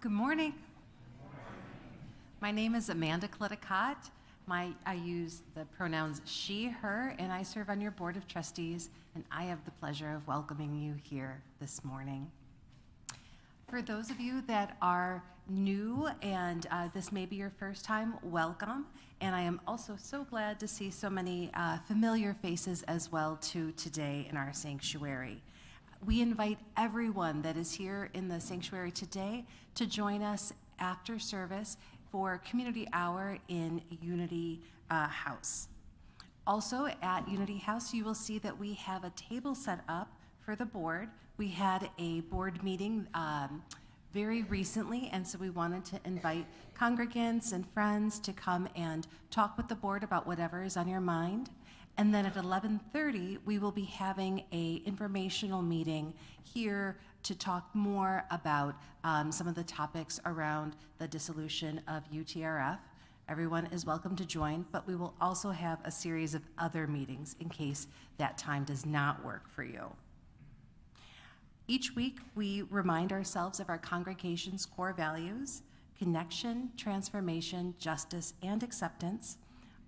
Good morning. My name is Amanda Clitticott. I use the pronouns she, her, and I serve on your board of trustees, and I have the pleasure of welcoming you here this morning. For those of you that are new and this may be your first time, welcome. And I am also so glad to see so many familiar faces as well too today in our sanctuary. We invite everyone that is here in the sanctuary today to join us after service for Community Hour in Unity House. Also at Unity House, you will see that we have a table set up for the board. We had a board meeting very recently, and so we wanted to invite congregants and friends to come and talk with the board about whatever is on your mind. And then at 11:30, we will be having an informational meeting here to talk more about some of the topics around the dissolution of UTRF. Everyone is welcome to join, but we will also have a series of other meetings in case that time does not work for you. Each week, we remind ourselves of our congregation's core values: connection, transformation, justice, and acceptance.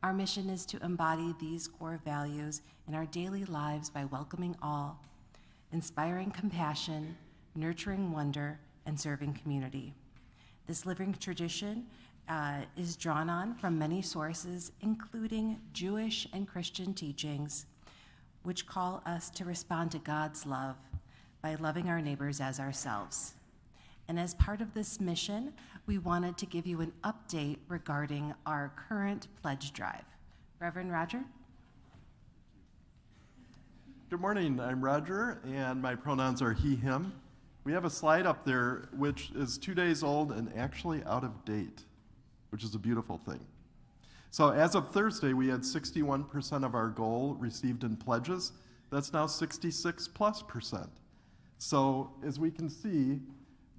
Our mission is to embody these core values in our daily lives by welcoming all, inspiring compassion, nurturing wonder, and serving community. This living tradition is drawn on from many sources, including Jewish and Christian teachings, which call us to respond to God's love by loving our neighbors as ourselves. And as part of this mission, we wanted to give you an update regarding our current pledge drive. Reverend Roger? Good morning, I'm Roger, and my pronouns are he, him. We have a slide up there which is 2 days old and actually out of date, which is a beautiful thing. So as of Thursday, we had 61% of our goal received in pledges. That's now 66+%. So as we can see,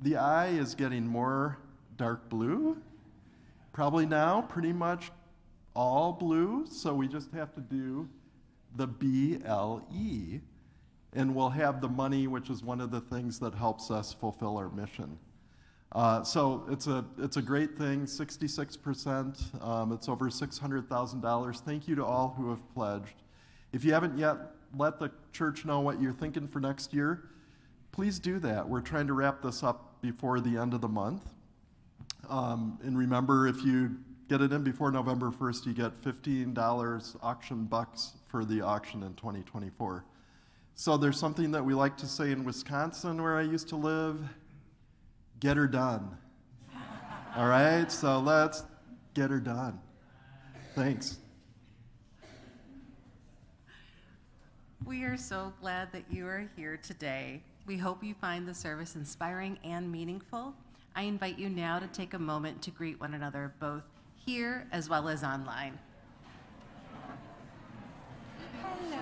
the eye is getting more dark blue, Probably now pretty much all blue, so we just have to do the BLE, and we'll have the money, which is one of the things that helps us fulfill our mission. So it's a great thing, 66%. It's over $600,000. Thank you to all who have pledged. If you haven't yet let the church know what you're thinking for next year, please do that. We're trying to wrap this up before the end of the month. And remember, if you get it in before November 1st, you get $15 auction bucks for the auction in 2024. So there's something that we like to say in Wisconsin, where I used to live: get her done. All right, so let's get her done. Thanks. We are so glad that you are here today. We hope you find the service inspiring and meaningful. I invite you now to take a moment to greet one another, both here as well as online. Hello.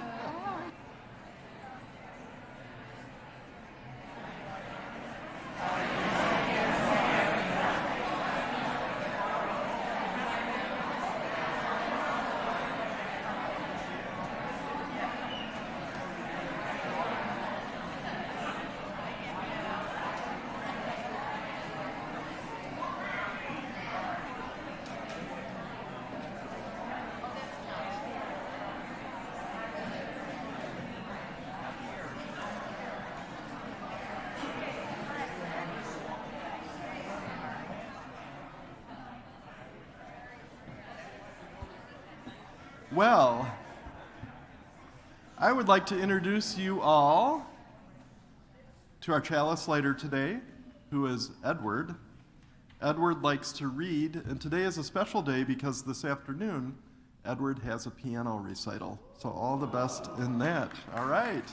Well, I would like to introduce you all to our chalice lighter today, who is Edward. Edward likes to read, and today is a special day because this afternoon, Edward has a piano recital. So all the best in that. All right.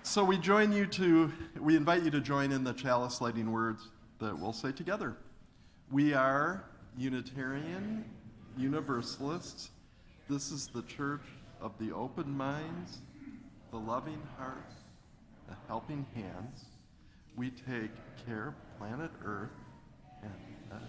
So we invite you to join in the chalice lighting words that we'll say together. We are Unitarian Universalists. This is the church of the open minds, the loving hearts, the helping hands. We take care of planet Earth and Earth.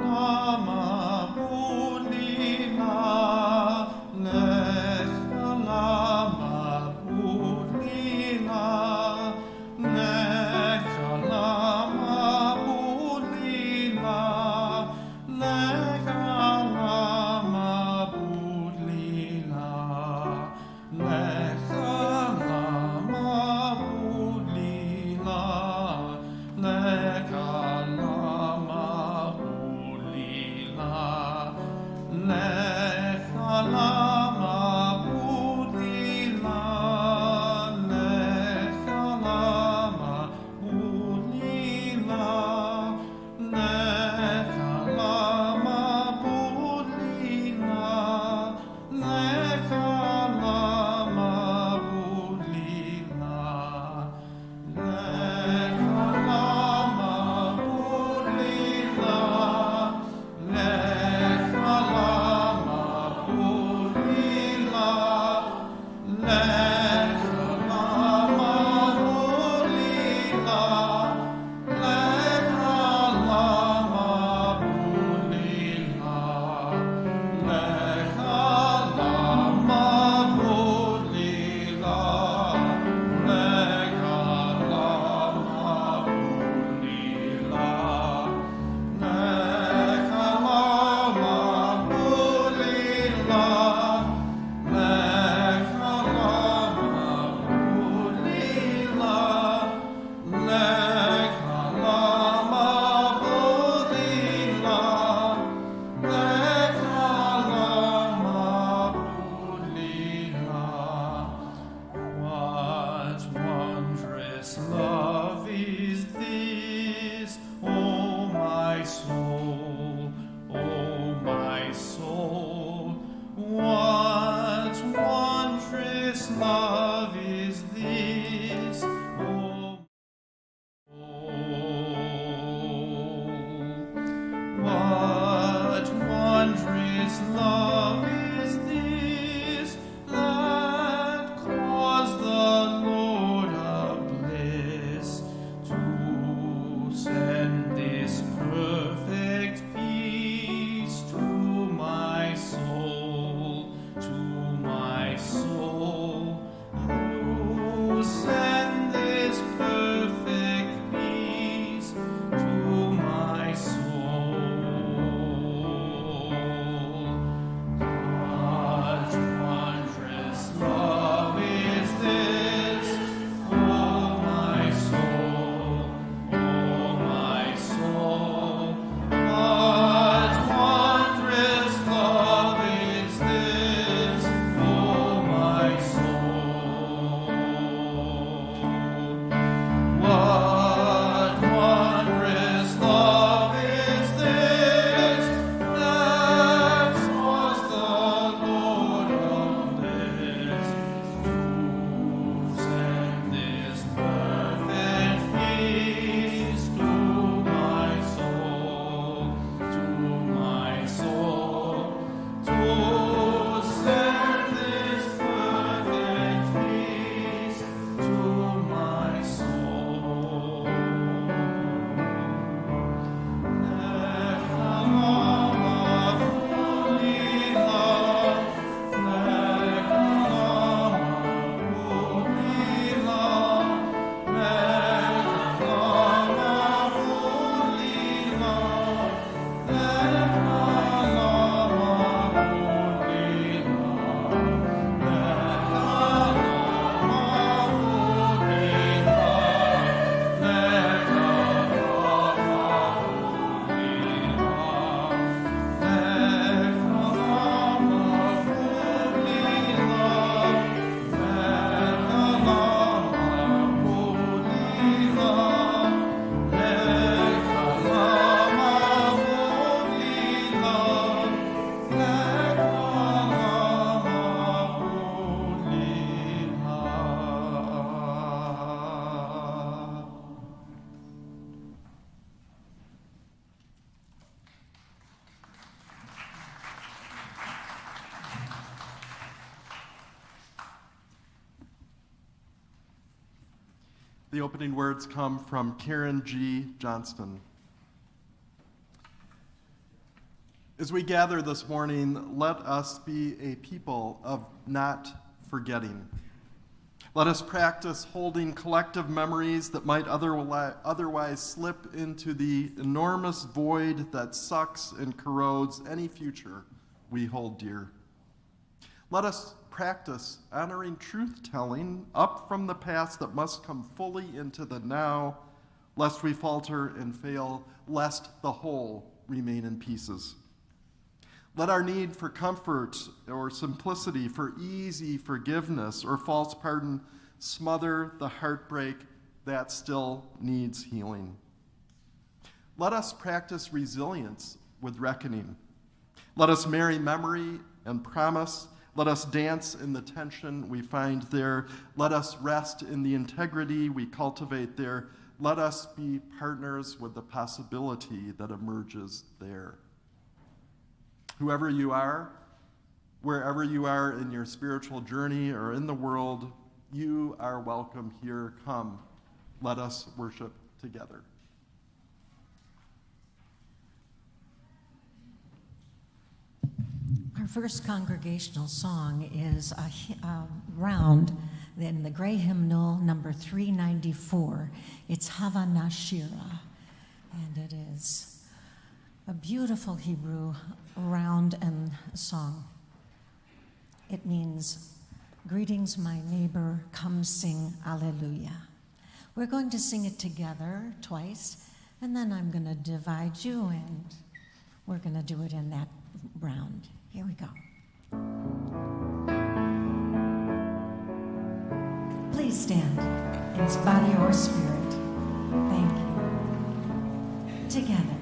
Lama The opening words come from Karen G. Johnston. As we gather this morning, let us be a people of not forgetting. Let us practice holding collective memories that might otherwise slip into the enormous void that sucks and corrodes any future we hold dear. Let us practice honoring truth-telling up from the past that must come fully into the now, lest we falter and fail, lest the whole remain in pieces. Let our need for comfort or simplicity, for easy forgiveness or false pardon, smother the heartbreak that still needs healing. Let us practice resilience with reckoning. Let us marry memory and promise. Let us dance in the tension we find there. Let us rest in the integrity we cultivate there. Let us be partners with the possibility that emerges there. Whoever you are, wherever you are in your spiritual journey or in the world, you are welcome here. Come, let us worship together. Our first congregational song is a round in the Gray Hymnal, number 394. It's Havana Shira, and it is a beautiful Hebrew round and song. It means, greetings, my neighbor, come sing Alleluia. We're going to sing it together twice, and then I'm going to divide you, and we're going to do it in that round. Here we go. Please stand in body or spirit. Thank you. Together.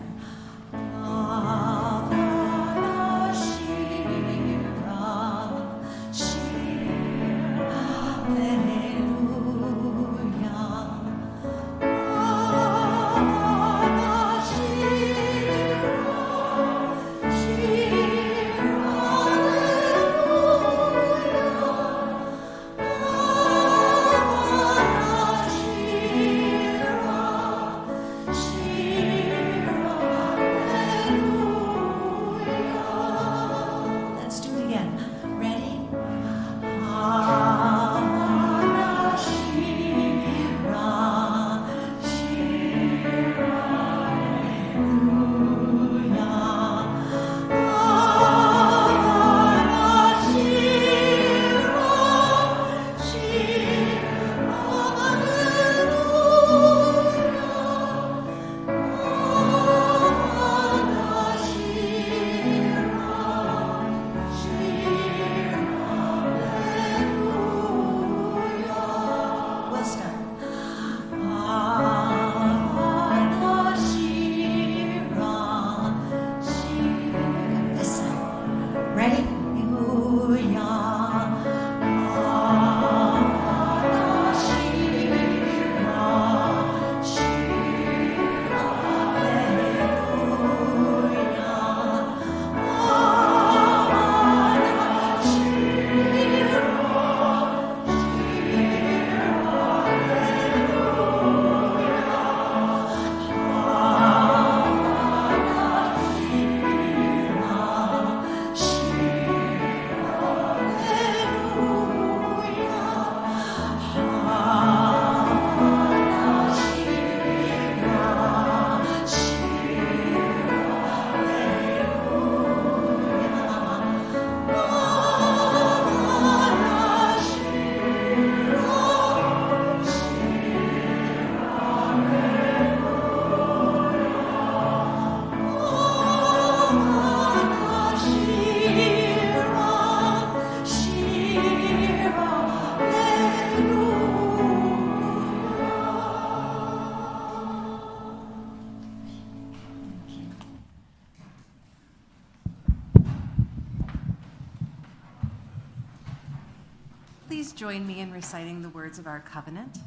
Please join me in reciting the words of our covenant.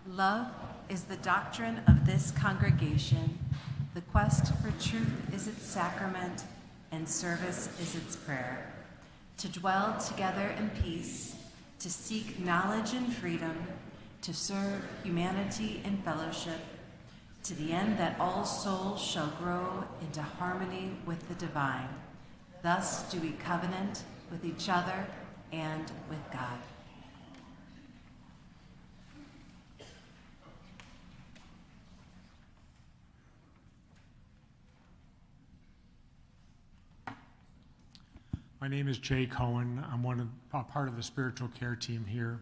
Love is the doctrine of this congregation. The quest for truth is its sacrament, and service is its prayer. To dwell together in peace, to seek knowledge and freedom, to serve humanity in fellowship, to the end that all souls shall grow into harmony with the divine. Thus do we covenant with each other and with God. My name is Jay Cohen. I'm part of the spiritual care team here.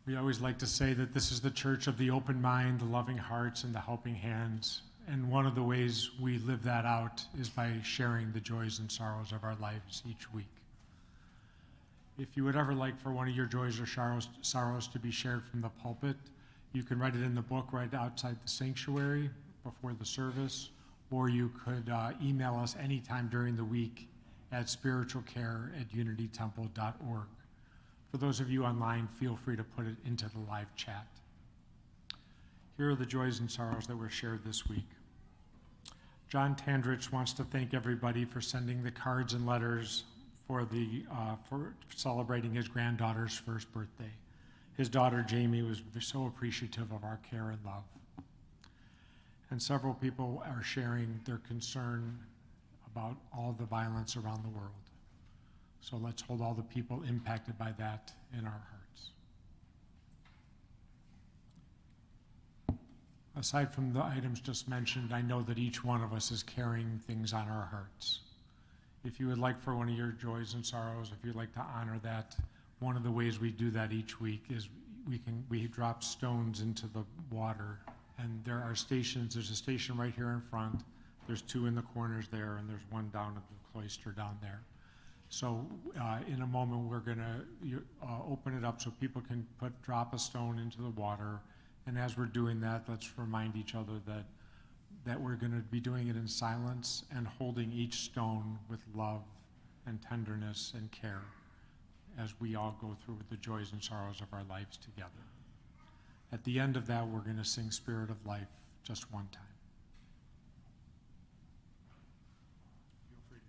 We always like to say that this is the church of the open mind, the loving hearts, and the helping hands. And one of the ways we live that out is by sharing the joys and sorrows of our lives each week. If you would ever like for one of your joys or sorrows to be shared from the pulpit, you can write it in the book right outside the sanctuary before the service, or you could email us anytime during the week at spiritualcare@unitytemple.org. For those of you online, feel free to put it into the live chat. Here are the joys and sorrows that were shared this week. John Tandrich wants to thank everybody for sending the cards and letters for celebrating his granddaughter's first birthday. His daughter Jamie was so appreciative of our care and love. And several people are sharing their concern about all the violence around the world. So let's hold all the people impacted by that in our hearts. Aside from the items just mentioned, I know that each one of us is carrying things on our hearts. If you would like for one of your joys and sorrows, if you'd like to honor that, one of the ways we do that each week is we drop stones into the water. And there are stations. There's a station right here in front. There's two in the corners there, and there's one down at the cloister down there. So in a moment, we're going to open it up so people can drop a stone into the water. And as we're doing that, let's remind each other that we're going to be doing it in silence and holding each stone with love and tenderness and care as we all go through the joys and sorrows of our lives together. At the end of that, we're going to sing Spirit of Life just one time. Feel free to.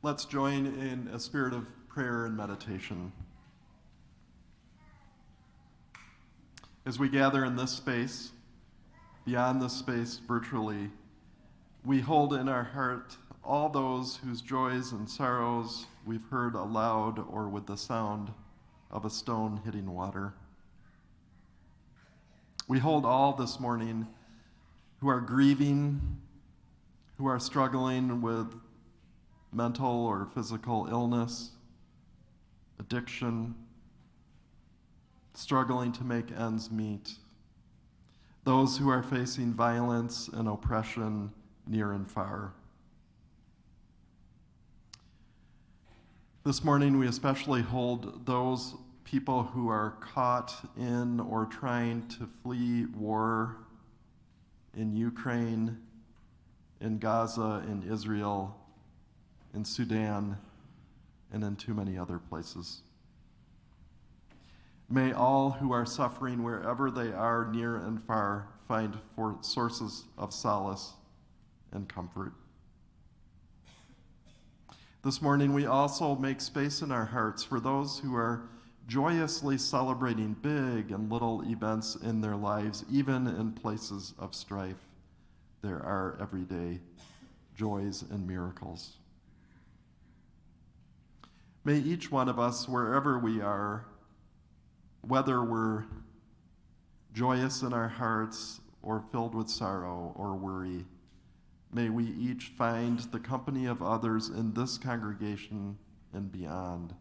Let's join in a spirit of prayer and meditation. As we gather in this space, beyond this space virtually, we hold in our heart all those whose joys and sorrows we've heard aloud or with the sound of a stone hitting water. We hold all this morning who are grieving, who are struggling with mental or physical illness, addiction, struggling to make ends meet, those who are facing violence and oppression near and far. This morning, we especially hold those people who are caught in or trying to flee war in Ukraine, in Gaza, in Israel, in Sudan, and in too many other places. May all who are suffering wherever they are, near and far, find sources of solace and comfort. This morning, we also make space in our hearts for those who are joyously celebrating big and little events in their lives, even in places of strife. There are everyday joys and miracles. May each one of us, wherever we are, whether we're joyous in our hearts or filled with sorrow or worry, may we each find the company of others in this congregation and beyond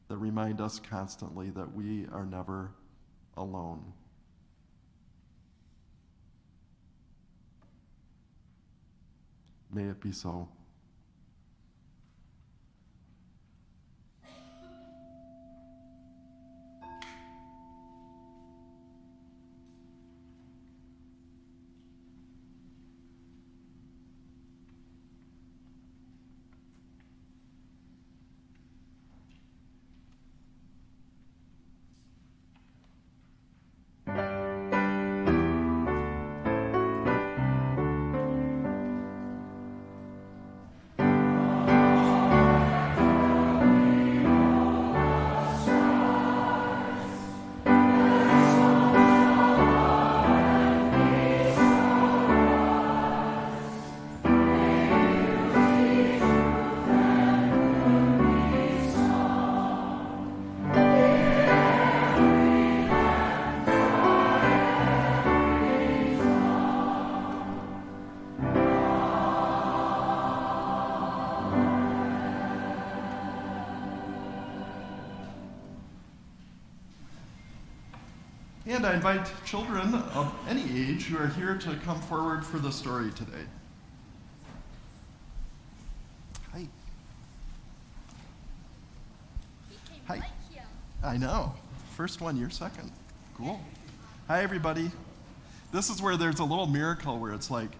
that remind us constantly that we are never alone. May it be so. And I invite children of any age who are here to come forward for the story today. Hi. Hi. I know. First one, you're second. Cool. Hi, everybody. This is where there's a little miracle where it's like,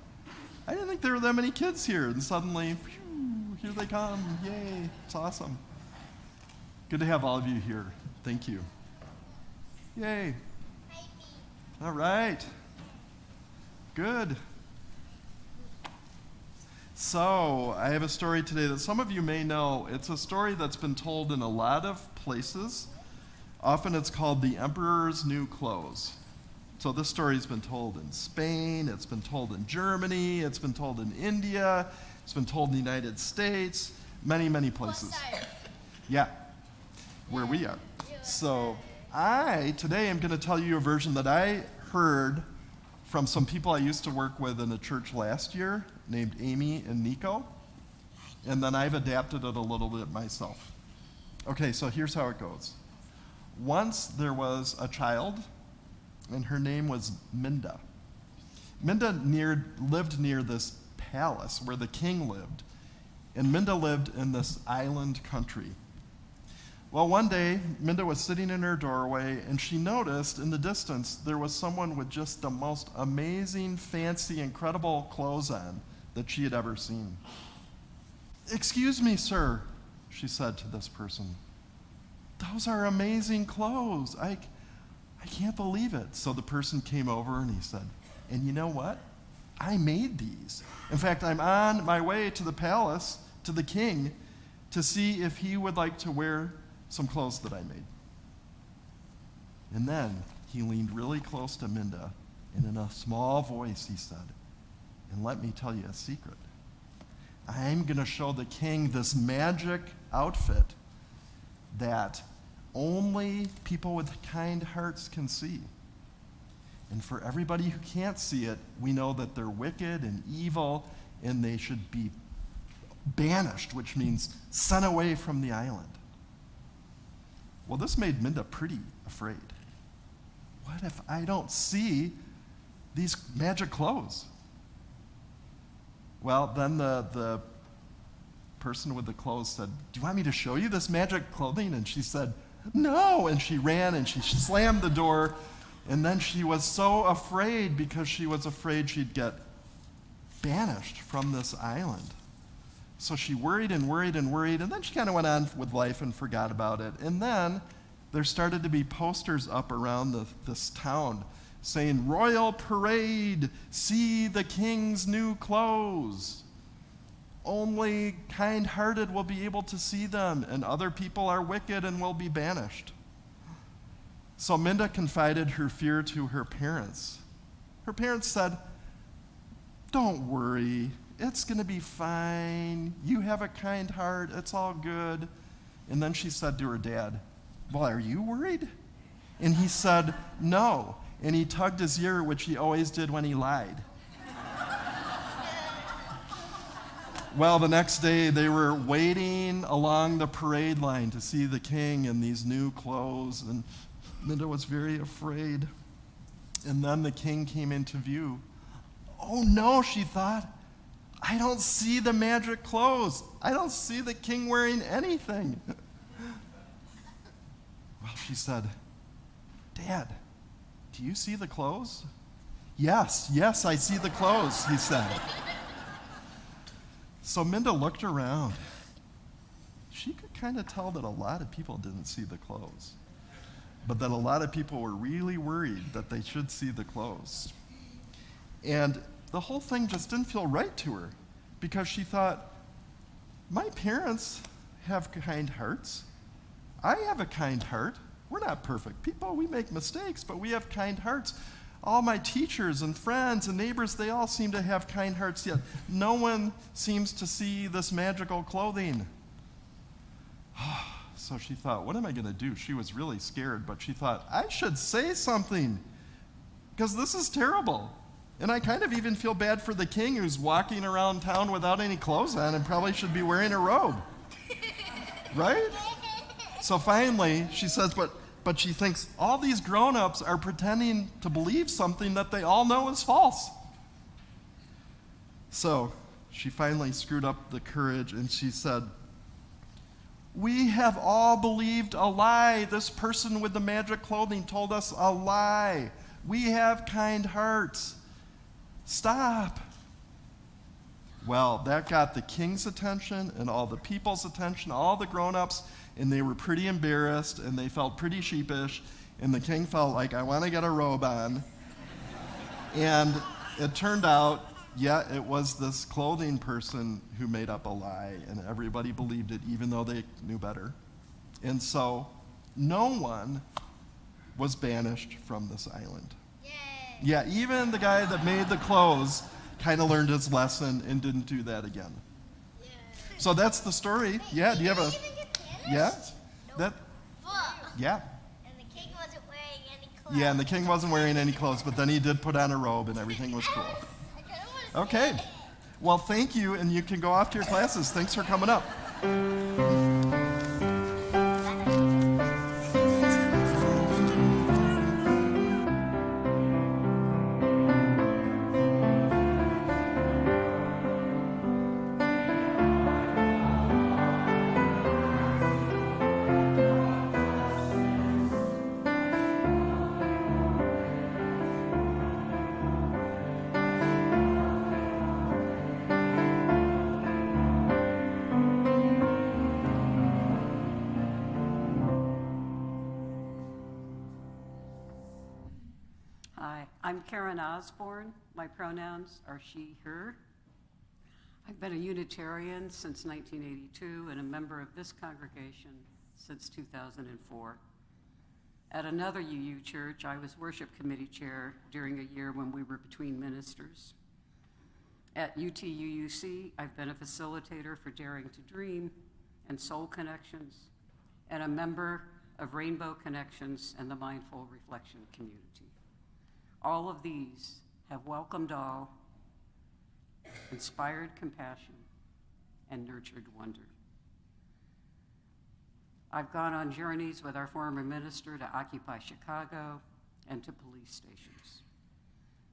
I didn't think there were that many kids here, and suddenly, phew, here they come. Yay. It's awesome. Good to have all of you here. Thank you. Yay. All right. Good. So, I have a story today that some of you may know. It's a story that's been told in a lot of places. Often it's called The Emperor's New Clothes. So this story's been told in Spain, it's been told in Germany, it's been told in India, it's been told in the United States, many, many places. Yeah, where we are. So today am going to tell you a version that I heard from some people I used to work with in a church last year named Amy and Nico, and then I've adapted it a little bit myself. Okay, so here's how it goes. Once there was a child, and her name was Minda. Minda lived near this palace where the king lived, and Minda lived in this island country. Well, one day, Minda was sitting in her doorway, and she noticed in the distance there was someone with just the most amazing, fancy, incredible clothes on that she had ever seen. "Excuse me, sir," she said to this person. "Those are amazing clothes. I can't believe it." So the person came over and he said, "And you know what? I made these. In fact, I'm on my way to the palace, to the king, to see if he would like to wear some clothes that I made." And then he leaned really close to Minda, and in a small voice he said, "And let me tell you a secret. I'm going to show the king this magic outfit that only people with kind hearts can see. And for everybody who can't see it, we know that they're wicked and evil, and they should be banished, which means sent away from the island." Well, this made Minda pretty afraid. What if I don't see these magic clothes? Well, then the person with the clothes said, "Do you want me to show you this magic clothing?" And she said, "No." And she ran and she slammed the door. And then she was so afraid because she was afraid she'd get banished from this island. So she worried and worried and worried, and then she kind of went on with life and forgot about it. And then there started to be posters up around this town saying, "Royal Parade, see the king's new clothes. Only kind-hearted will be able to see them, and other people are wicked and will be banished." So Minda confided her fear to her parents. Her parents said, "Don't worry, it's going to be fine. You have a kind heart, it's all good." And then she said to her dad, "Well, are you worried?" And he said, "No." And he tugged his ear, which he always did when he lied. Well, the next day they were waiting along the parade line to see the king in these new clothes, and Minda was very afraid. And then the king came into view. "Oh no," she thought, "I don't see the magic clothes. I don't see the king wearing anything." Well, she said, "Dad, do you see the clothes?" Yes, I see the clothes," he said. So Minda looked around. She could kind of tell that a lot of people didn't see the clothes, but that a lot of people were really worried that they should see the clothes. And the whole thing just didn't feel right to her, because she thought, my parents have kind hearts. I have a kind heart. We're not perfect people. We make mistakes, but we have kind hearts. All my teachers and friends and neighbors, they all seem to have kind hearts, yet no one seems to see this magical clothing. So she thought, what am I going to do? She was really scared, but she thought, I should say something, because this is terrible. And I kind of even feel bad for the king who's walking around town without any clothes on and probably should be wearing a robe. Right? So finally, she says, but she thinks all these grown-ups are pretending to believe something that they all know is false. So she finally screwed up the courage and she said, we have all believed a lie. This person with the magic clothing told us a lie. We have kind hearts. Stop. Well, that got the king's attention and all the people's attention, all the grown-ups, and they were pretty embarrassed and they felt pretty sheepish, and the king felt like, I want to get a robe on. And it turned out, yeah, it was this clothing person who made up a lie, and everybody believed it even though they knew better. And so no one was banished from this island. Yay. Yeah, even the guy that made the clothes kind of learned his lesson and didn't do that again. Yay. So that's the story. Yeah, do you have a... Yeah? Nope. That? Yeah. And the king wasn't wearing any clothes. Yeah, and the king wasn't wearing any clothes, but then he did put on a robe and everything was cool. Okay. Well, thank you, and you can go off to your classes. Thanks for coming up. Hi, I'm Karen Osborne. My pronouns are she, her. I've been a Unitarian since 1982 and a member of this congregation since 2004. At another UU church, I was worship committee chair during a year when we were between ministers. At UTUUC, I've been a facilitator for Daring to Dream and Soul Connections, and a member of Rainbow Connections and the Mindful Reflection community. All of these have welcomed all, inspired compassion, and nurtured wonder. I've gone on journeys with our former minister to Occupy Chicago and to police stations.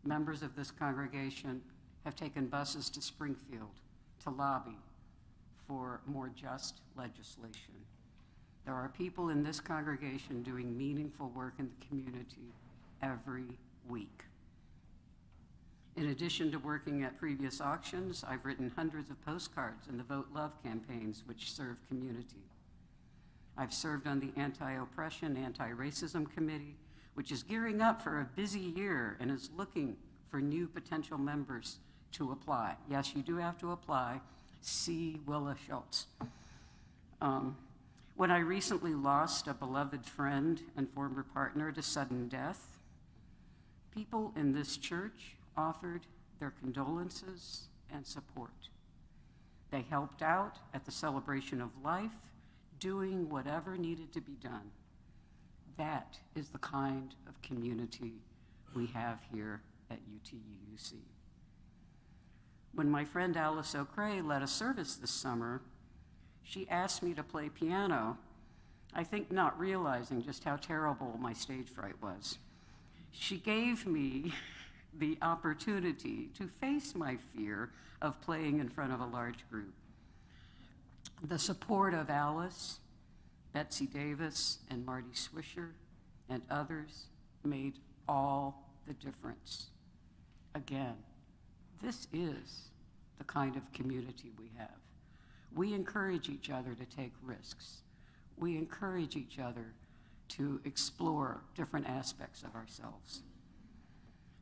Members of this congregation have taken buses to Springfield to lobby for more just legislation. There are people in this congregation doing meaningful work in the community every week. In addition to working at previous auctions, I've written hundreds of postcards in the Vote Love campaigns which serve community. I've served on the Anti-Oppression, Anti-Racism Committee, which is gearing up for a busy year and is looking for new potential members to apply. Yes, you do have to apply. See Willa Schultz. When I recently lost a beloved friend and former partner to sudden death, people in this church offered their condolences and support. They helped out at the celebration of life, doing whatever needed to be done. That is the kind of community we have here at UTUUC. When my friend Alice O'Cray led a service this summer, she asked me to play piano, I think not realizing just how terrible my stage fright was. She gave me the opportunity to face my fear of playing in front of a large group. The support of Alice, Betsy Davis, and Marty Swisher, and others made all the difference. Again, this is the kind of community we have. We encourage each other to take risks. We encourage each other to explore different aspects of ourselves.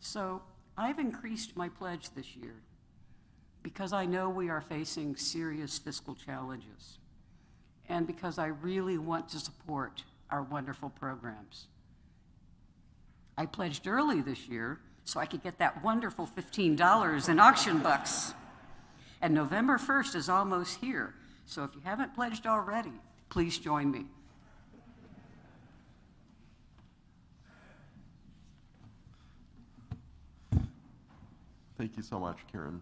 So I've increased my pledge this year because I know we are facing serious fiscal challenges and because I really want to support our wonderful programs. I pledged early this year so I could get that wonderful $15 in auction bucks. And November 1st is almost here, so if you haven't pledged already, please join me. Thank you so much, Karen.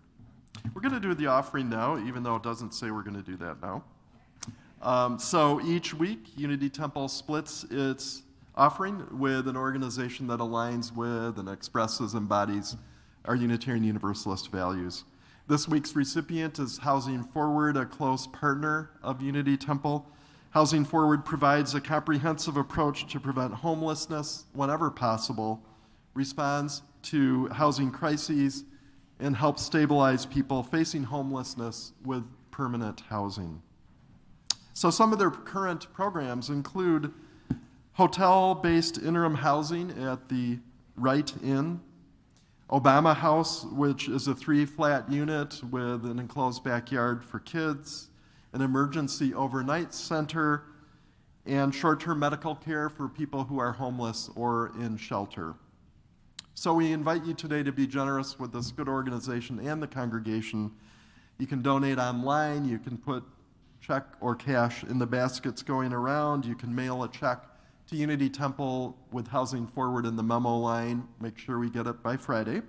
We're going to do the offering now, even though it doesn't say we're going to do that now. So each week, Unity Temple splits its offering with an organization that aligns with and expresses, embodies our Unitarian Universalist values. This week's recipient is Housing Forward, a close partner of Unity Temple. Housing Forward provides a comprehensive approach to prevent homelessness whenever possible, responds to housing crises, and helps stabilize people facing homelessness with permanent housing. So some of their current programs include hotel-based interim housing at the Wright Inn, Obama House, which is a 3-flat unit with an enclosed backyard for kids, an emergency overnight center, and short-term medical care for people who are homeless or in shelter. So we invite you today to be generous with this good organization and the congregation. You can donate online, you can put check or cash in the baskets going around, you can mail a check to Unity Temple with Housing Forward in the memo line. Make sure we get it by Friday.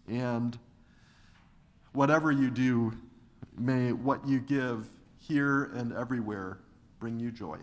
And whatever you do, may what you give here and everywhere bring you joy.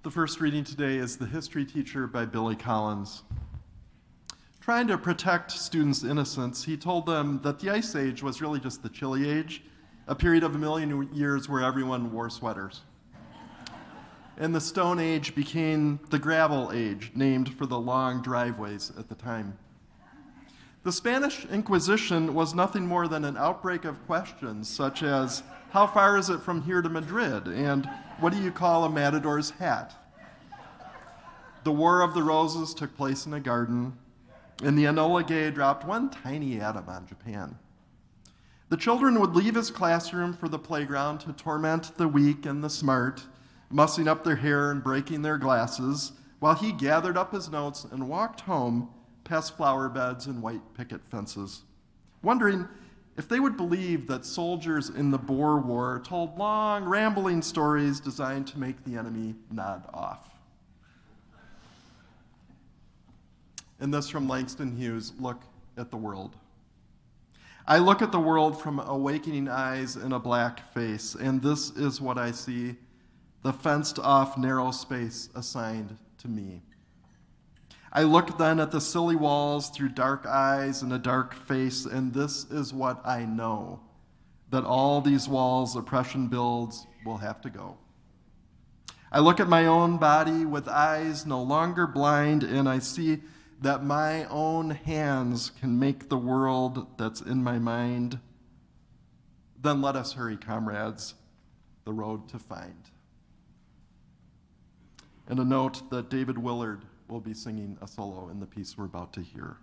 The first reading today is The History Teacher by Billy Collins. Trying to protect students' innocence, he told them that the Ice Age was really just the Chilly Age, a period of 1,000,000 years where everyone wore sweaters. And the Stone Age became the Gravel Age, named for the long driveways at the time. The Spanish Inquisition was nothing more than an outbreak of questions such as, how far is it from here to Madrid? And what do you call a matador's hat? The War of the Roses took place in a garden, and the Enola Gay dropped one tiny atom on Japan. The children would leave his classroom for the playground to torment the weak and the smart, mussing up their hair and breaking their glasses, while he gathered up his notes and walked home past flower beds and white picket fences, wondering if they would believe that soldiers in the Boer War told long, rambling stories designed to make the enemy nod off. And this from Langston Hughes, Look at the World. I look at the world from awakening eyes and a black face, and this is what I see, the fenced-off narrow space assigned to me. I look then at the silly walls through dark eyes and a dark face, and this is what I know, that all these walls oppression builds will have to go. I look at my own body with eyes no longer blind, and I see that my own hands can make the world that's in my mind. Then let us hurry, comrades, the road to find. And a note that David Willard will be singing a solo in the piece we're about to hear.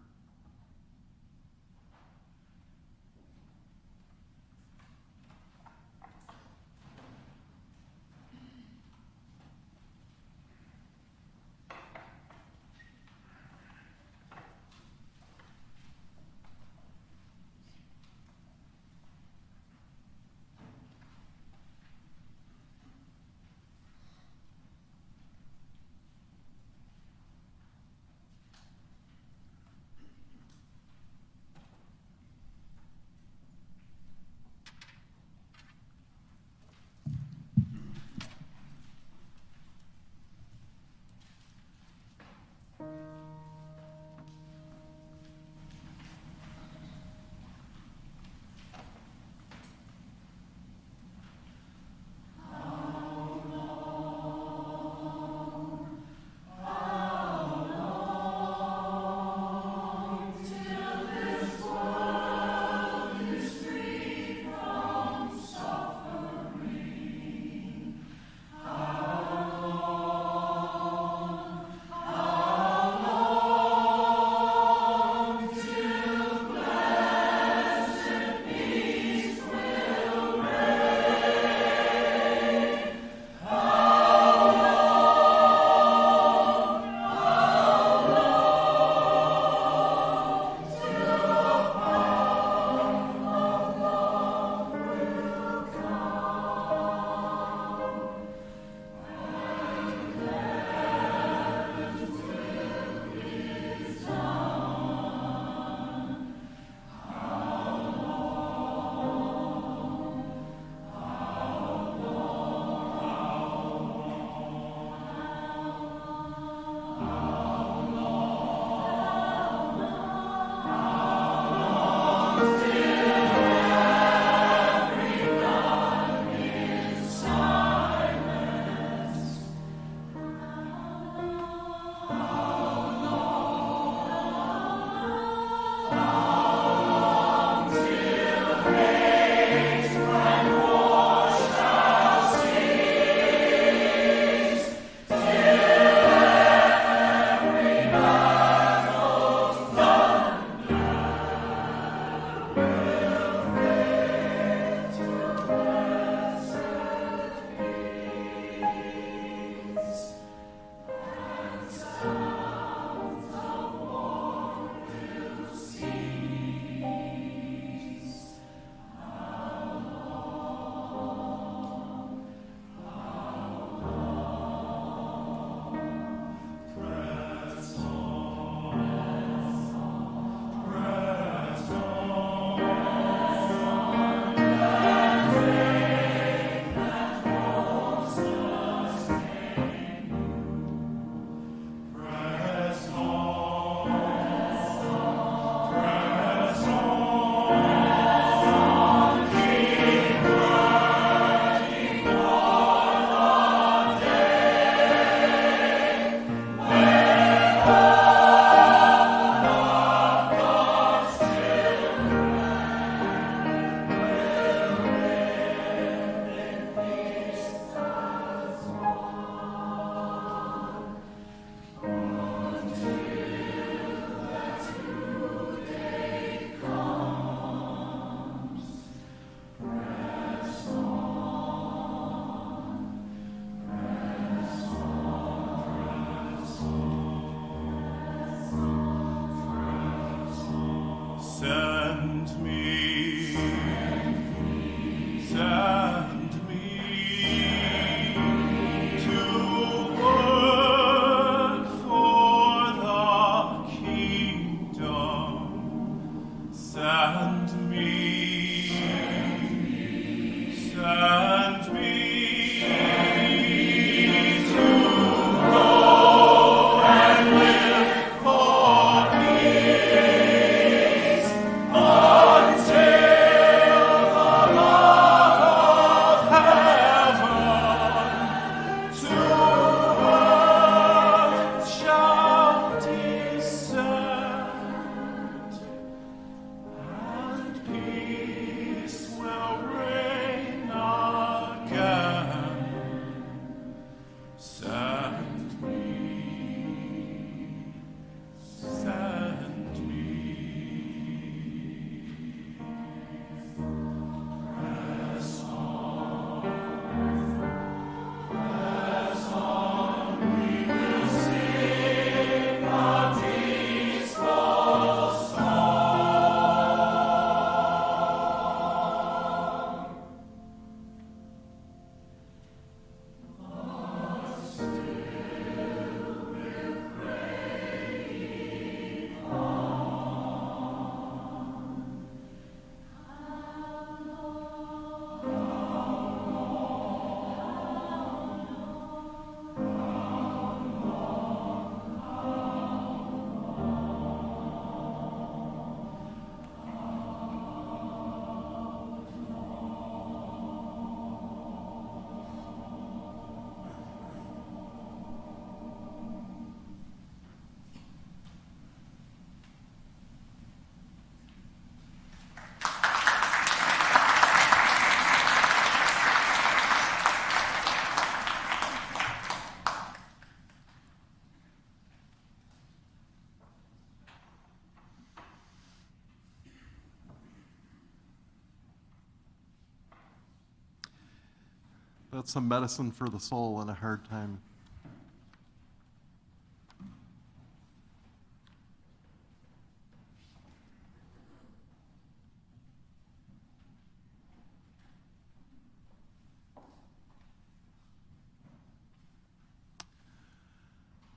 That's some medicine for the soul in a hard time.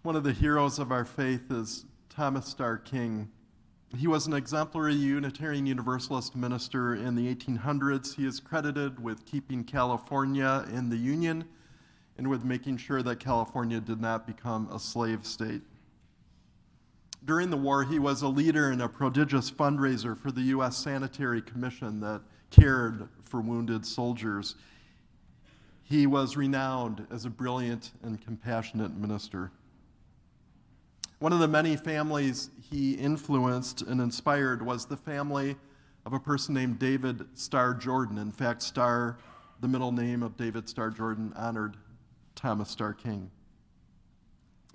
One of the heroes of our faith is Thomas Starr King. He was an exemplary Unitarian Universalist minister in the 1800s. He is credited with keeping California in the Union and with making sure that California did not become a slave state. During the war, he was a leader and a prodigious fundraiser for the U.S. Sanitary Commission that cared for wounded soldiers. He was renowned as a brilliant and compassionate minister. One of the many families he influenced and inspired was the family of a person named David Starr Jordan. In fact, Starr, the middle name of David Starr Jordan, honored Thomas Starr King.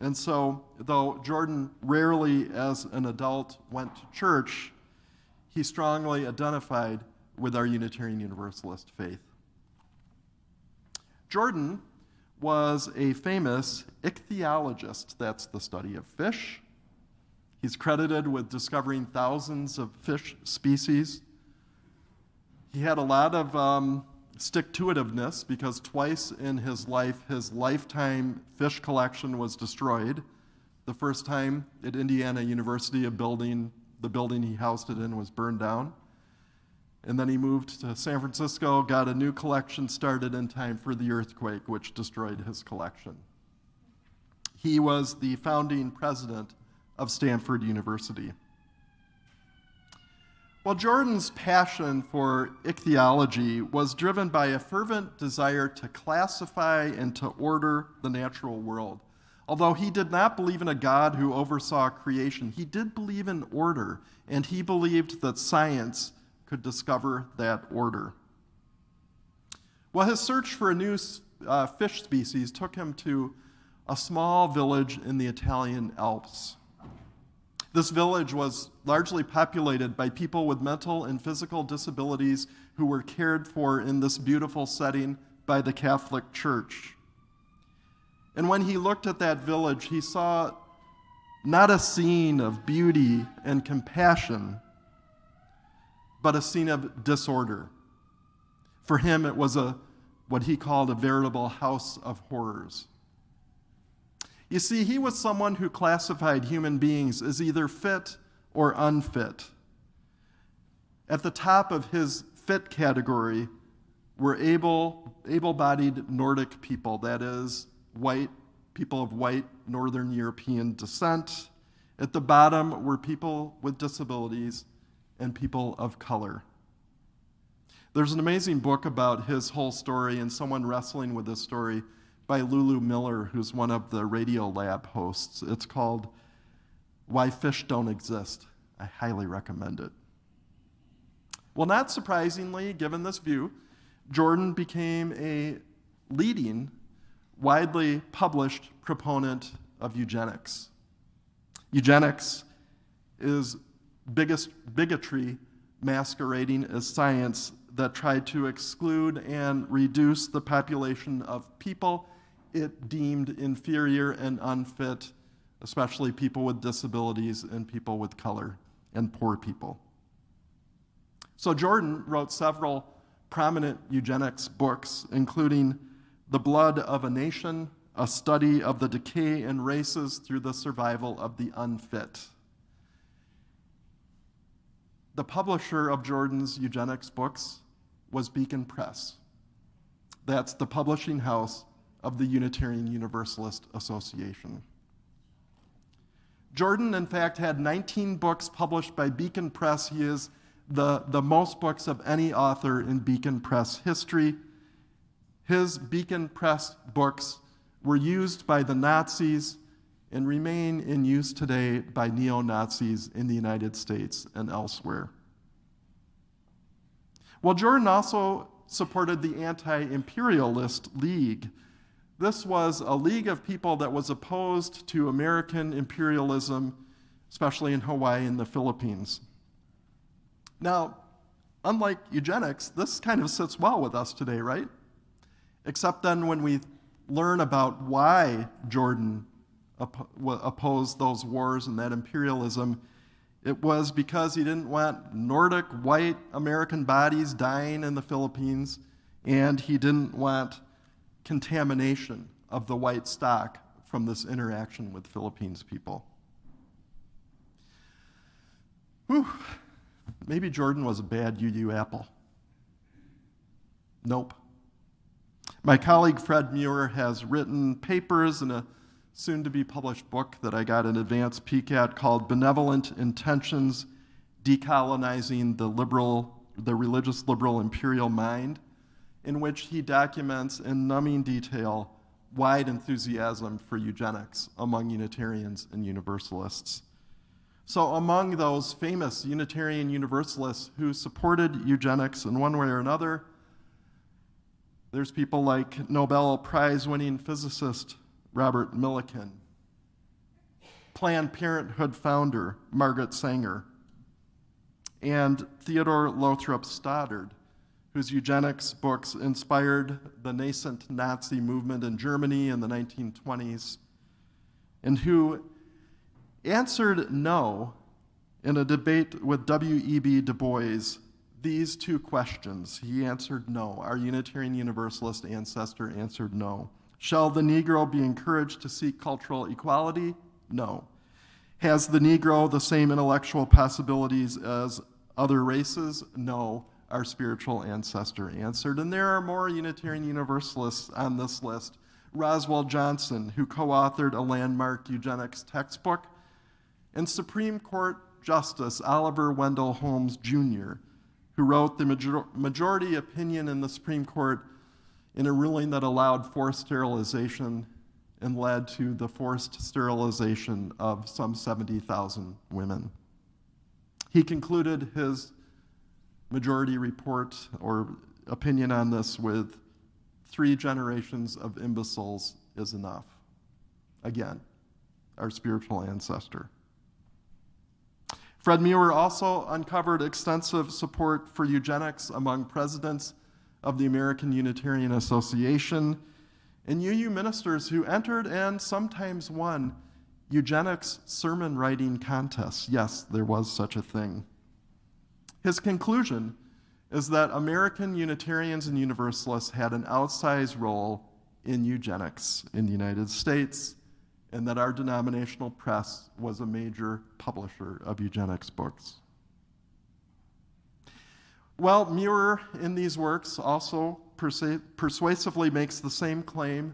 And so, though Jordan rarely as an adult went to church, he strongly identified with our Unitarian Universalist faith. Jordan was a famous ichthyologist. That's the study of fish. He's credited with discovering thousands of fish species. He had a lot of stick-to-itiveness because twice in his life, his lifetime fish collection was destroyed. The first time at Indiana University, the building he housed it in was burned down. And then he moved to San Francisco, got a new collection started in time for the earthquake, which destroyed his collection. He was the founding president of Stanford University. Well, Jordan's passion for ichthyology was driven by a fervent desire to classify and to order the natural world. Although he did not believe in a God who oversaw creation, he did believe in order, and he believed that science could discover that order. Well, his search for a new fish species took him to a small village in the Italian Alps. This village was largely populated by people with mental and physical disabilities who were cared for in this beautiful setting by the Catholic Church. And when he looked at that village, he saw not a scene of beauty and compassion, but a scene of disorder. For him, it was what he called a veritable house of horrors. You see, he was someone who classified human beings as either fit or unfit. At the top of his fit category were able-bodied Nordic people, that is, white people of white Northern European descent. At the bottom were people with disabilities and people of color. There's an amazing book about his whole story and someone wrestling with this story by Lulu Miller, who's one of the Radio Lab hosts. It's called Why Fish Don't Exist. I highly recommend it. Well, not surprisingly, given this view, Jordan became a leading, widely published proponent of eugenics. Eugenics is bigotry masquerading as science that tried to exclude and reduce the population of people it deemed inferior and unfit, especially people with disabilities and people with color and poor people. So Jordan wrote several prominent eugenics books, including The Blood of a Nation, a study of the decay in races through the survival of the unfit. The publisher of Jordan's eugenics books was Beacon Press. That's the publishing house of the Unitarian Universalist Association. Jordan, in fact, had 19 books published by Beacon Press. He is the most books of any author in Beacon Press history. His Beacon Press books were used by the Nazis and remain in use today by neo-Nazis in the United States and elsewhere. Well, Jordan also supported the Anti-Imperialist League. This was a league of people that was opposed to American imperialism, especially in Hawaii and the Philippines. Now, unlike eugenics, this kind of sits well with us today, right? except then when we learn about why Jordan opposed those wars and that imperialism, it was because he didn't want Nordic white American bodies dying in the Philippines, and he didn't want contamination of the white stock from this interaction with Philippines people. Whew. Maybe Jordan was a bad UU apple. Nope. My colleague Fred Muir has written papers in a soon-to-be published book that I got an advanced peek at called Benevolent Intentions, Decolonizing the Religious Liberal Imperial Mind, in which he documents in numbing detail wide enthusiasm for eugenics among Unitarians and Universalists. So among those famous Unitarian Universalists who supported eugenics in one way or another, there's people like Nobel Prize-winning physicist Robert Millikan, Planned Parenthood founder Margaret Sanger, and Theodore Lothrop Stoddard, whose eugenics books inspired the nascent Nazi movement in Germany in the 1920s, and who answered no in a debate with W.E.B. Du Bois these two questions. He answered no. Our Unitarian Universalist ancestor answered no. Shall the Negro be encouraged to seek cultural equality? No. Has the Negro the same intellectual possibilities as other races? No. Our spiritual ancestor answered. And there are more Unitarian Universalists on this list. Roswell Johnson, who co-authored a landmark eugenics textbook, and Supreme Court Justice Oliver Wendell Holmes Jr., who wrote the majority opinion in the Supreme Court in a ruling that allowed forced sterilization and led to the forced sterilization of some 70,000 women. He concluded his majority report or opinion on this with 3 generations of imbeciles is enough. Again, our spiritual ancestor. Fred Muir also uncovered extensive support for eugenics among presidents of the American Unitarian Association and UU ministers who entered and sometimes won eugenics sermon writing contests. Yes, there was such a thing. His conclusion is that American Unitarians and Universalists had an outsized role in eugenics in the United States, and that our denominational press was a major publisher of eugenics books. Well, Muir in these works also persuasively makes the same claim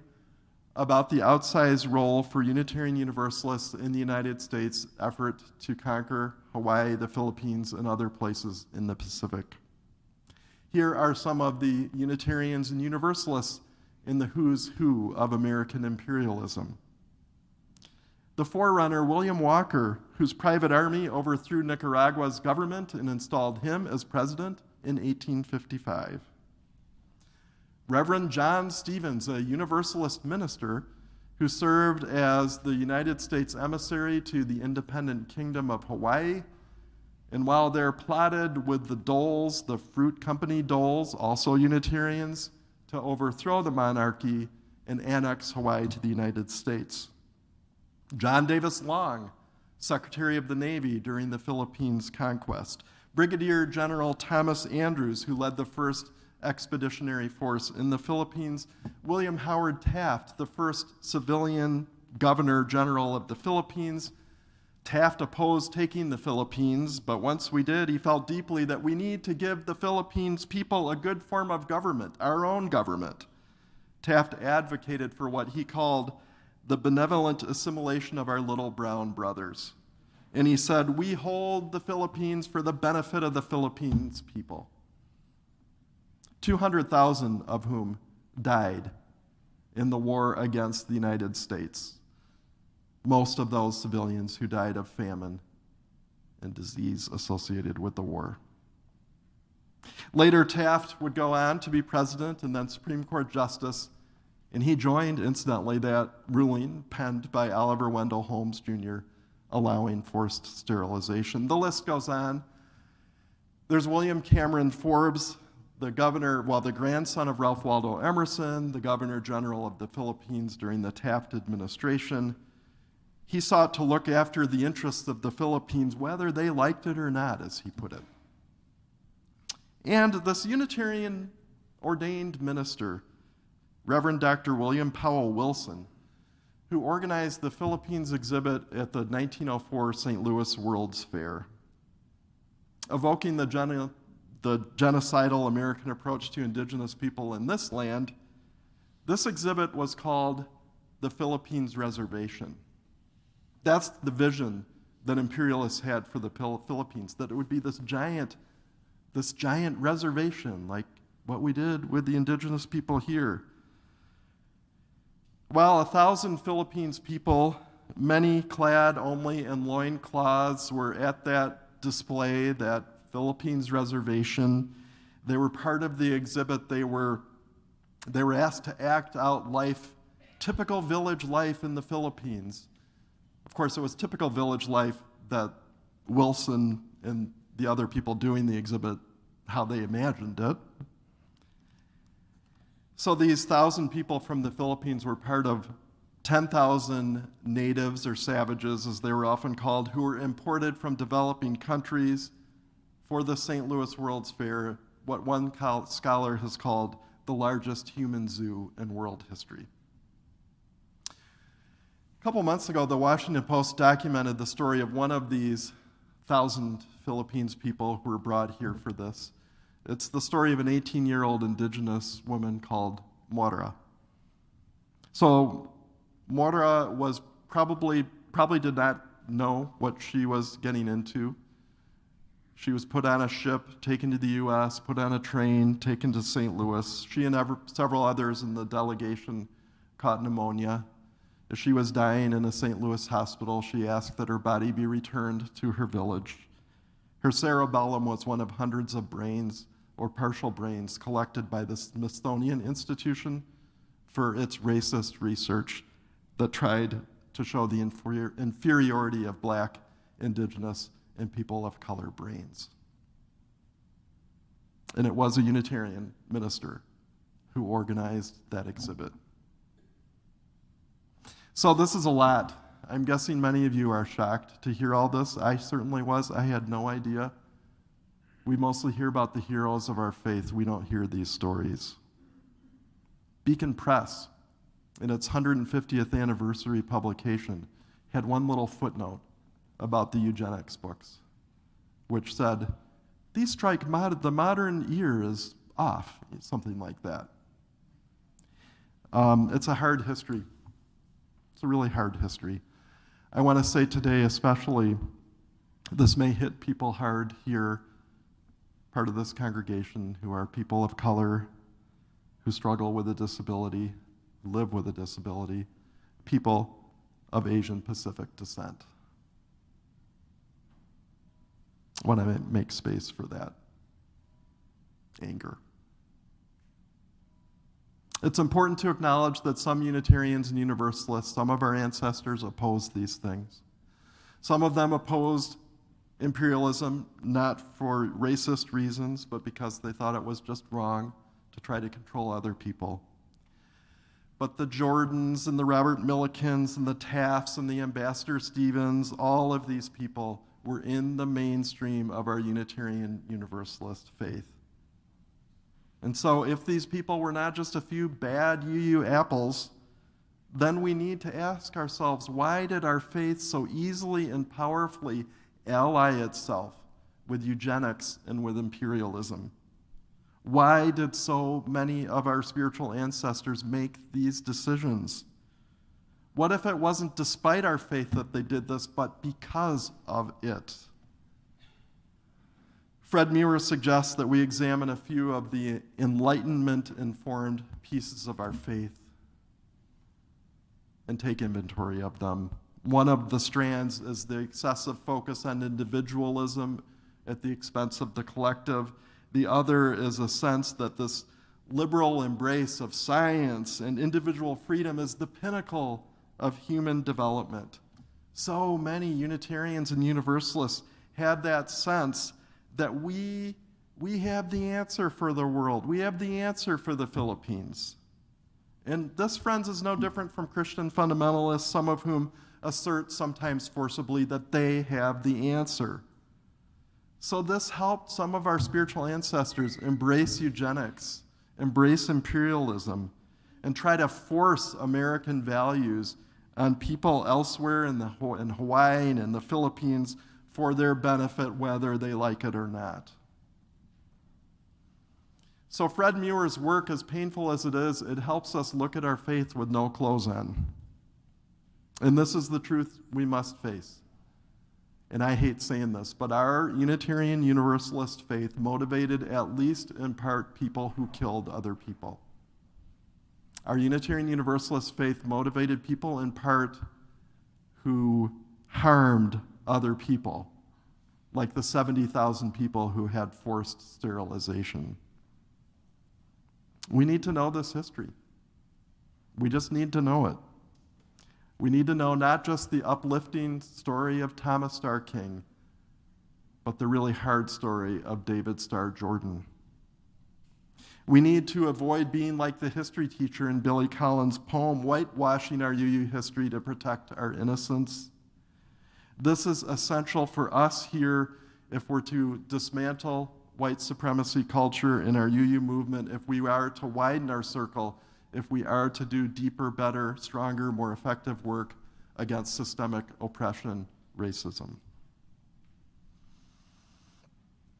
about the outsized role for Unitarian Universalists in the United States' effort to conquer Hawaii, the Philippines, and other places in the Pacific. Here are some of the Unitarians and Universalists in the who's who of American imperialism. The forerunner, William Walker, whose private army overthrew Nicaragua's government and installed him as president in 1855. Reverend John Stevens, a Universalist minister who served as the United States emissary to the independent kingdom of Hawaii, and while they're plotted with the Doles, the fruit company Doles, also Unitarians, to overthrow the monarchy and annex Hawaii to the United States. John Davis Long, Secretary of the Navy during the Philippines conquest. Brigadier General Thomas Andrews, who led the first expeditionary force in the Philippines. William Howard Taft, the first civilian governor general of the Philippines. Taft opposed taking the Philippines, but once we did, he felt deeply that we need to give the Philippines people a good form of government, our own government. Taft advocated for what he called the benevolent assimilation of our little brown brothers. And he said, we hold the Philippines for the benefit of the Philippines people. 200,000 of whom died in the war against the United States. Most of those civilians who died of famine and disease associated with the war. Later, Taft would go on to be president and then Supreme Court Justice, and he joined, incidentally, that ruling penned by Oliver Wendell Holmes Jr., allowing forced sterilization. The list goes on. There's William Cameron Forbes, the governor, well, the grandson of Ralph Waldo Emerson, the governor general of the Philippines during the Taft administration. He sought to look after the interests of the Philippines, whether they liked it or not, as he put it. And this Unitarian ordained minister, Reverend Dr. William Powell Wilson, who organized the Philippines exhibit at the 1904 St. Louis World's Fair, evoking the genocidal American approach to indigenous people in this land. This exhibit was called the Philippines Reservation. That's the vision that imperialists had for the Philippines, that it would be this giant reservation, like what we did with the indigenous people here. Well, 1,000 Philippines people, many clad only in loincloths, were at that display, that Philippines reservation. They were part of the exhibit. They were asked to act out life, typical village life in the Philippines. Of course, it was typical village life that Wilson and the other people doing the exhibit, how they imagined it. So these 1,000 people from the Philippines were part of 10,000 natives, or savages as they were often called, who were imported from developing countries for the St. Louis World's Fair, what one scholar has called the largest human zoo in world history. A couple months ago, the Washington Post documented the story of one of these 1,000 Philippines people who were brought here for this. It's the story of an 18-year-old indigenous woman called Moira. So Moira was probably did not know what she was getting into. She was put on a ship, taken to the U.S., put on a train, taken to St. Louis. She and several others in the delegation caught pneumonia. As she was dying in a St. Louis hospital, she asked that her body be returned to her village. Her cerebellum was one of hundreds of brains or partial brains collected by the Smithsonian Institution for its racist research that tried to show the inferiority of black, indigenous, and people of color brains. And it was a Unitarian minister who organized that exhibit. So this is a lot. I'm guessing many of you are shocked to hear all this. I certainly was. I had no idea. We mostly hear about the heroes of our faith. We don't hear these stories. Beacon Press, in its 150th anniversary publication, had one little footnote about the eugenics books, which said, these strike the modern ear is off, something like that. It's a hard history. It's a really hard history. I want to say today especially, this may hit people hard here, part of this congregation, who are people of color, who struggle with a disability, live with a disability, people of Asian Pacific descent. I want to make space for that anger. It's important to acknowledge that some Unitarians and Universalists, some of our ancestors, opposed these things. Some of them opposed imperialism, not for racist reasons, but because they thought it was just wrong to try to control other people. But the Jordans and the Robert Millikins and the Tafts and the Ambassador Stevens, all of these people were in the mainstream of our Unitarian Universalist faith. And so if these people were not just a few bad UU apples, then we need to ask ourselves, why did our faith so easily and powerfully ally itself with eugenics and with imperialism? Why did so many of our spiritual ancestors make these decisions? What if it wasn't despite our faith that they did this, but because of it? Fred Muir suggests that we examine a few of the Enlightenment-informed pieces of our faith and take inventory of them. One of the strands is the excessive focus on individualism at the expense of the collective. The other is a sense that this liberal embrace of science and individual freedom is the pinnacle of human development. So many Unitarians and Universalists had that sense that we We have the answer for the world. We have the answer for the Philippines. And this, friends, is no different from Christian fundamentalists, some of whom assert sometimes forcibly that they have the answer. So this helped some of our spiritual ancestors embrace eugenics, embrace imperialism, and try to force American values on people elsewhere in Hawaii and in the Philippines for their benefit, whether they like it or not. So Fred Muir's work, as painful as it is, it helps us look at our faith with no clothes on. And this is the truth we must face. And I hate saying this, but our Unitarian Universalist faith motivated, at least in part, people who killed other people. Our Unitarian Universalist faith motivated people in part who harmed other people, like the 70,000 people who had forced sterilization. We need to know this history. We just need to know it. We need to know not just the uplifting story of Thomas Starr King, but the really hard story of David Starr Jordan. We need to avoid being like the history teacher in Billy Collins' poem, whitewashing our UU history to protect our innocence. This is essential for us here if we're to dismantle white supremacy culture in our UU movement, if we are to widen our circle, if we are to do deeper, better, stronger, more effective work against systemic oppression, racism.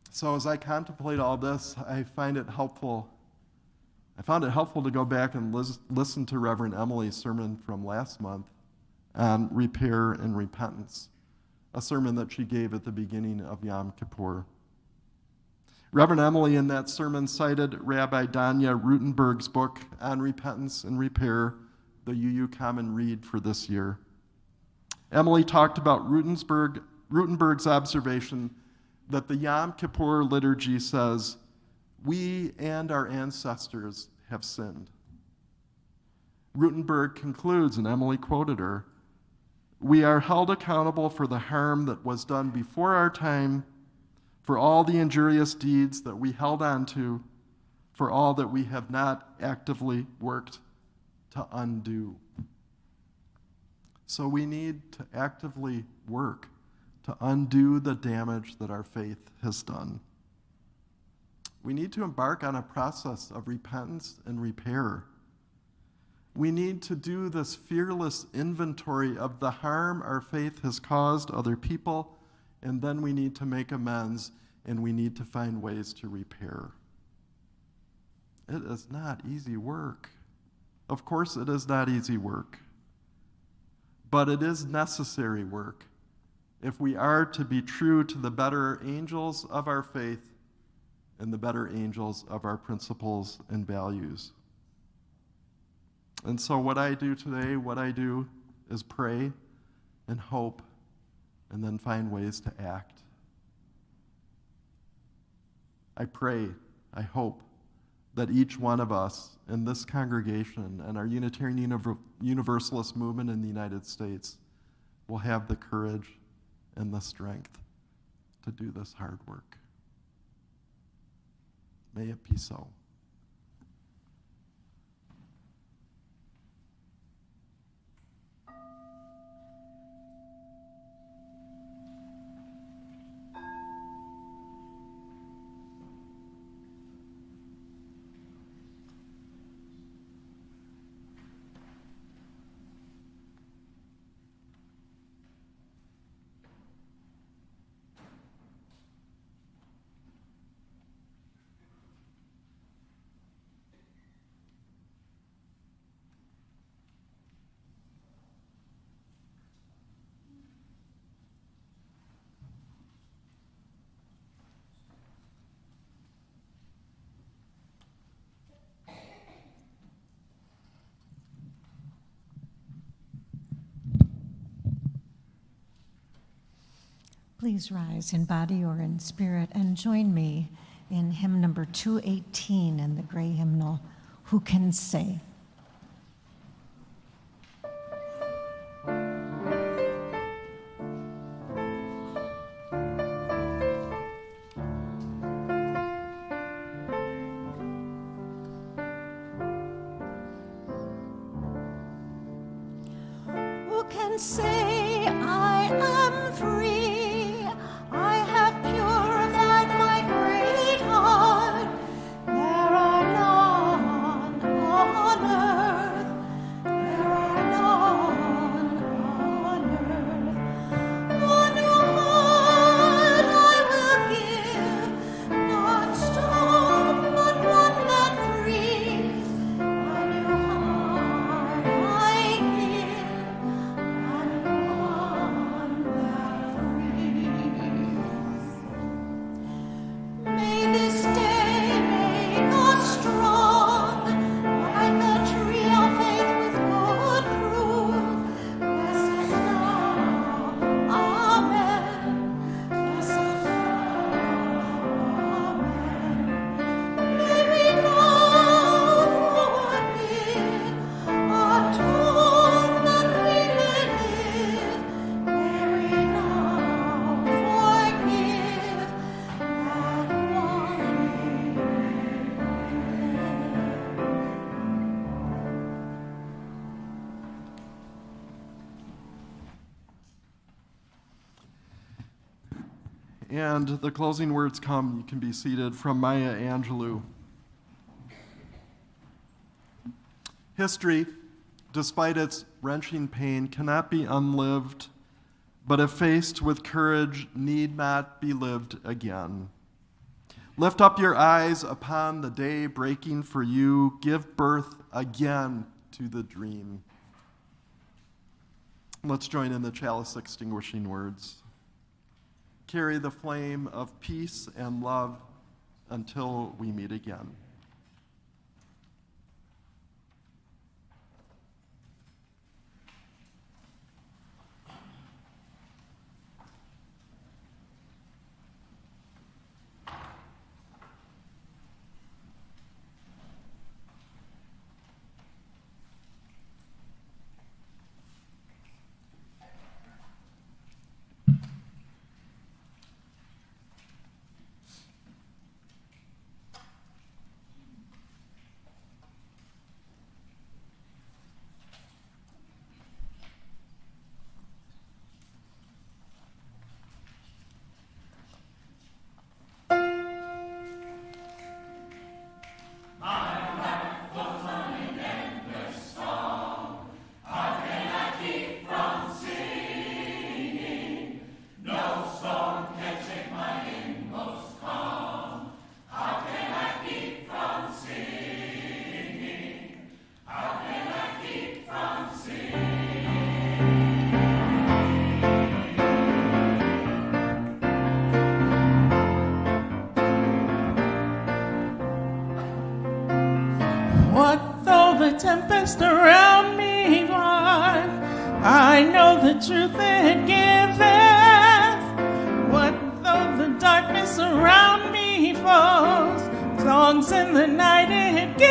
So as I contemplate all this, I found it helpful to go back and listen to Reverend Emily's sermon from last month on repair and repentance, a sermon that she gave at the beginning of Yom Kippur. Reverend Emily in that sermon cited Rabbi Danya Rutenberg's book on repentance and repair, the UU Common Read for this year. Emily talked about Rutenberg's observation that the Yom Kippur liturgy says, "We and our ancestors have sinned." Rutenberg concludes, and Emily quoted her, "We are held accountable for the harm that was done before our time, for all the injurious deeds that we held on to, for all that we have not actively worked to undo." So we need to actively work to undo the damage that our faith has done. We need to embark on a process of repentance and repair. We need to do this fearless inventory of the harm our faith has caused other people, and then we need to make amends, and we need to find ways to repair. It is not easy work. Of course, it is not easy work. But it is necessary work if we are to be true to the better angels of our faith and the better angels of our principles and values. And so what I do today, is pray and hope and then find ways to act. I pray, I hope that each one of us in this congregation and our Unitarian Universalist movement in the United States will have the courage and the strength to do this hard work. May it be so. Please rise in body or in spirit and join me in hymn number 218 in the gray hymnal, "Who Can Say?" say I am free. I have purified my great heart. There are none on earth. There are none on earth. One heart I will give, not stone, but one that frees. A new heart I give, and one that frees. May this day make us strong, like the tree of faith with good fruit. Blessed now, amen. Blessed now, amen. May we now forgive, atone that we may live. May we now forgive that one And the closing words come, you can be seated, from Maya Angelou. History, despite its wrenching pain, cannot be unlived, but if faced with courage, need not be lived again. Lift up your eyes upon the day breaking for you. Give birth again to the dream. Let's join in the chalice extinguishing words. Carry the flame of peace and love until we meet again. What though the tempest around me rise? I know the truth it giveth. What though the darkness around me falls? Songs in the night it giveth.